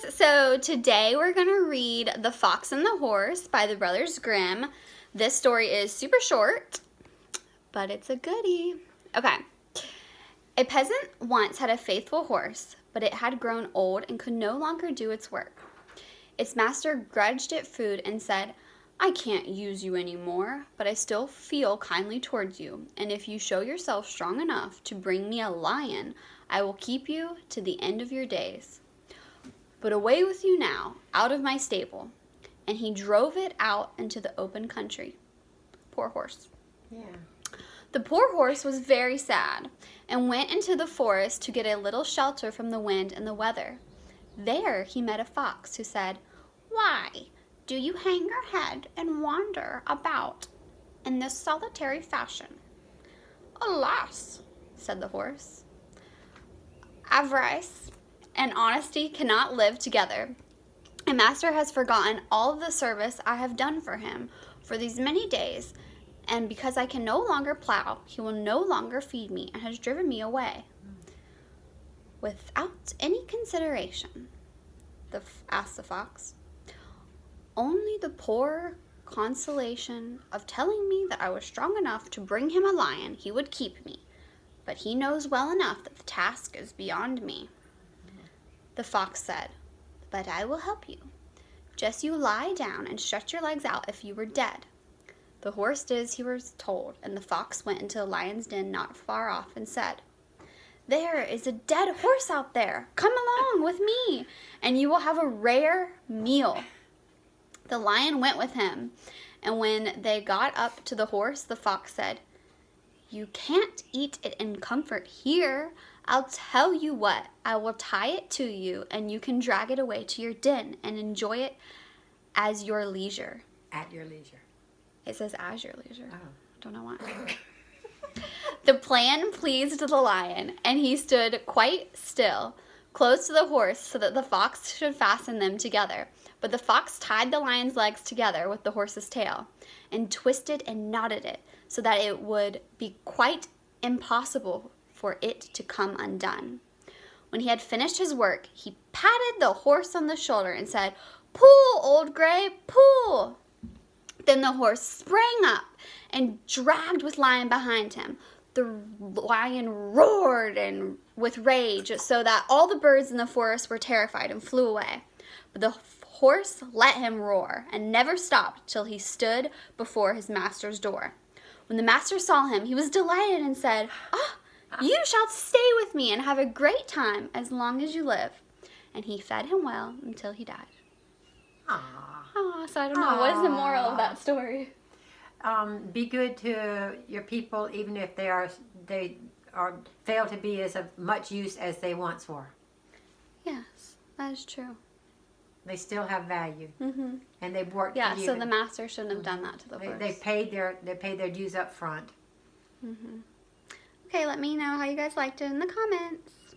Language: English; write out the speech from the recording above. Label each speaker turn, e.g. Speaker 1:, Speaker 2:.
Speaker 1: guys, so today we're going to read The Fox and the Horse by the Brothers Grimm. This story is super short, but it's a goodie. Okay. A peasant once had a faithful horse, but it had grown old and could no longer do its work. Its master grudged it food and said, "I can't use you anymore, but I still feel kindly towards you, and if you show yourself strong enough to bring me a lion, I will keep you to the end of your days. But away with you now, out of my stable." And he drove it out into the open country. Poor horse.
Speaker 2: Yeah.
Speaker 1: The poor horse was very sad and went into the forest to get a little shelter from the wind and the weather. There he met a fox who said, "Why do you hang your head and wander about in this solitary fashion?" "Alas," said the horse, "avarice and honesty cannot live together. My master has forgotten all of the service I have done for him for these many days, and because I can no longer plow, he will no longer feed me and has driven me away." "Without any consideration?" asked the fox. "Only the poor consolation of telling me that I was strong enough to bring him a lion, he would keep me. But he knows well enough that the task is beyond me." The fox said, "But I will help you. Just you lie down and stretch your legs out if you were dead." The horse did as he was told, and the fox went into a lion's den not far off and said, "There is a dead horse out there. Come along with me, and you will have a rare meal." The lion went with him, and when they got up to the horse, the fox said, "You can't eat it in comfort here. I'll tell you what, I will tie it to you, and you can drag it away to your den and enjoy it as your leisure."
Speaker 2: At your leisure.
Speaker 1: It says as your leisure.
Speaker 2: Oh.
Speaker 1: Don't know why. The plan pleased the lion, and he stood quite still, close to the horse, so that the fox should fasten them together. But the fox tied the lion's legs together with the horse's tail, and twisted and knotted it, so that it would be quite impossible for it to come undone. When he had finished his work, he patted the horse on the shoulder and said, "Pull, old gray, pull." Then the horse sprang up and dragged with lion behind him. The lion roared with rage, so that all the birds in the forest were terrified and flew away. But the horse let him roar and never stopped till he stood before his master's door. When the master saw him, he was delighted and said, "Ah, you shall stay with me and have a great time as long as you live." And he fed him well until he died. So I don't know. What is the moral of that story?
Speaker 2: Be good to your people, even if they are fail to be as of much use as they once were.
Speaker 1: Yes, that is true.
Speaker 2: They still have value, and they've worked.
Speaker 1: Yeah,
Speaker 2: for you.
Speaker 1: so the master shouldn't have done that to the horse.
Speaker 2: They paid their dues up front.
Speaker 1: Okay, let me know how you guys liked it in the comments.